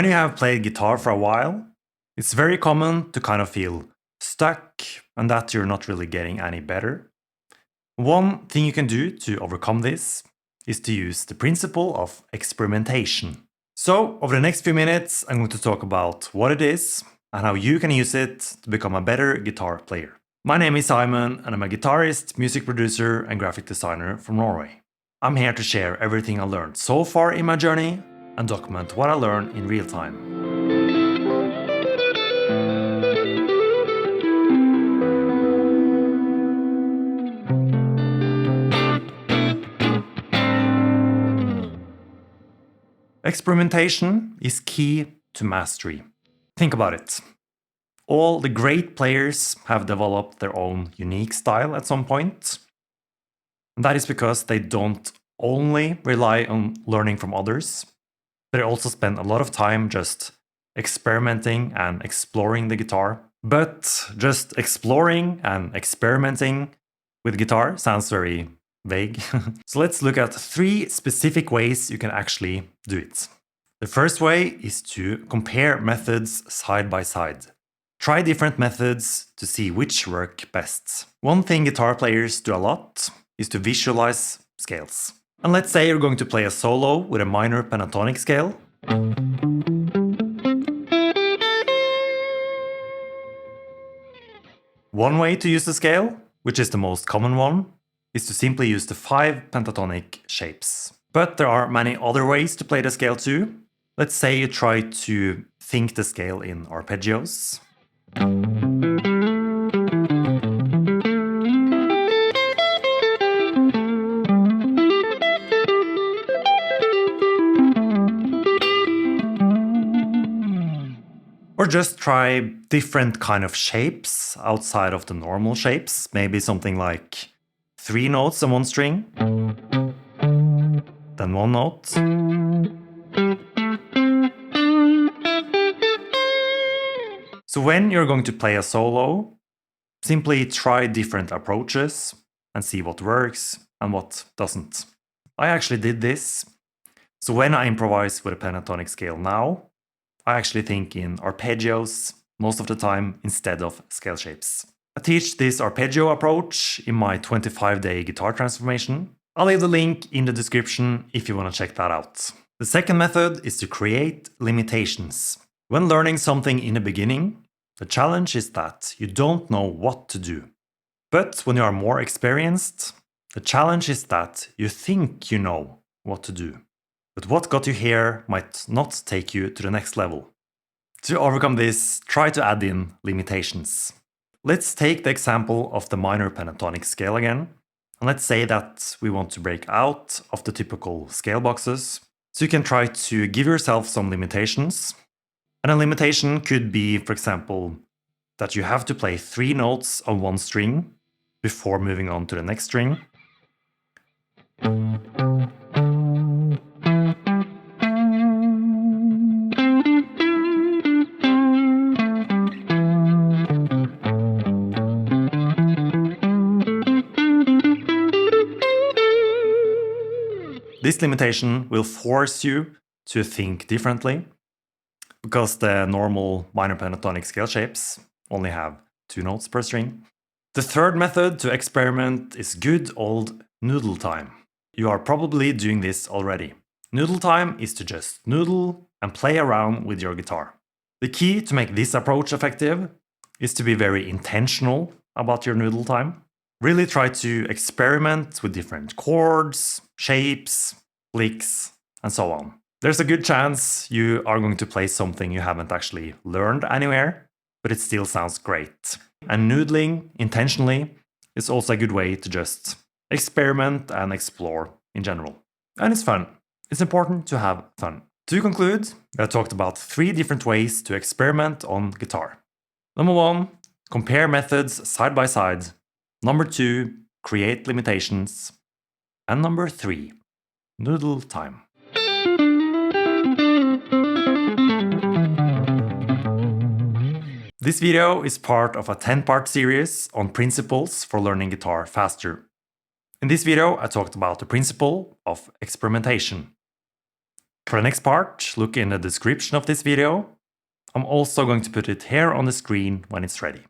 When you have played guitar for a while, it's very common to kind of feel stuck and that you're not really getting any better. One thing you can do to overcome this is to use the principle of experimentation. So, over the next few minutes, I'm going to talk about what it is and how you can use it to become a better guitar player. My name is Simen and I'm a guitarist, music producer, and graphic designer from Norway. I'm here to share everything I learned so far in my journey and document what I learned in real time. Experimentation is key to mastery. Think about it. All the great players have developed their own unique style at some point. And that is because they don't only rely on learning from others, but they also spend a lot of time just experimenting and exploring the guitar. But just exploring and experimenting with guitar sounds very vague. So let's look at 3 specific ways you can actually do it. The first way is to compare methods side by side. Try different methods to see which work best. One thing guitar players do a lot is to visualize scales. And let's say you're going to play a solo with a minor pentatonic scale. One way to use the scale, which is the most common one, is to simply use the 5 pentatonic shapes. But there are many other ways to play the scale too. Let's say you try to think the scale in arpeggios. Or just try different kind of shapes outside of the normal shapes. Maybe something like 3 notes on one string, then 1 note. So when you're going to play a solo, simply try different approaches and see what works and what doesn't. I actually did this. So when I improvise with a pentatonic scale now, I actually think in arpeggios most of the time instead of scale shapes. I teach this arpeggio approach in my 25-day guitar transformation. I'll leave the link in the description if you want to check that out. The second method is to create limitations. When learning something in the beginning, the challenge is that you don't know what to do. But when you are more experienced, the challenge is that you think you know what to do. But what got you here might not take you to the next level. To overcome this, try to add in limitations. Let's take the example of the minor pentatonic scale again. And let's say that we want to break out of the typical scale boxes. So you can try to give yourself some limitations. And a limitation could be, for example, that you have to play 3 notes on one string before moving on to the next string. This limitation will force you to think differently because the normal minor pentatonic scale shapes only have 2 notes per string. The third method to experiment is good old noodle time. You are probably doing this already. Noodle time is to just noodle and play around with your guitar. The key to make this approach effective is to be very intentional about your noodle time. Really try to experiment with different chords, shapes, licks, and so on. There's a good chance you are going to play something you haven't actually learned anywhere, but it still sounds great. And noodling intentionally is also a good way to just experiment and explore in general. And it's fun. It's important to have fun. To conclude, I talked about 3 different ways to experiment on guitar. Number 1, compare methods side by side. Number 2, create limitations. And number 3, noodle time. This video is part of a 10-part series on principles for learning guitar faster. In this video, I talked about the principle of experimentation. For the next part, look in the description of this video. I'm also going to put it here on the screen when it's ready.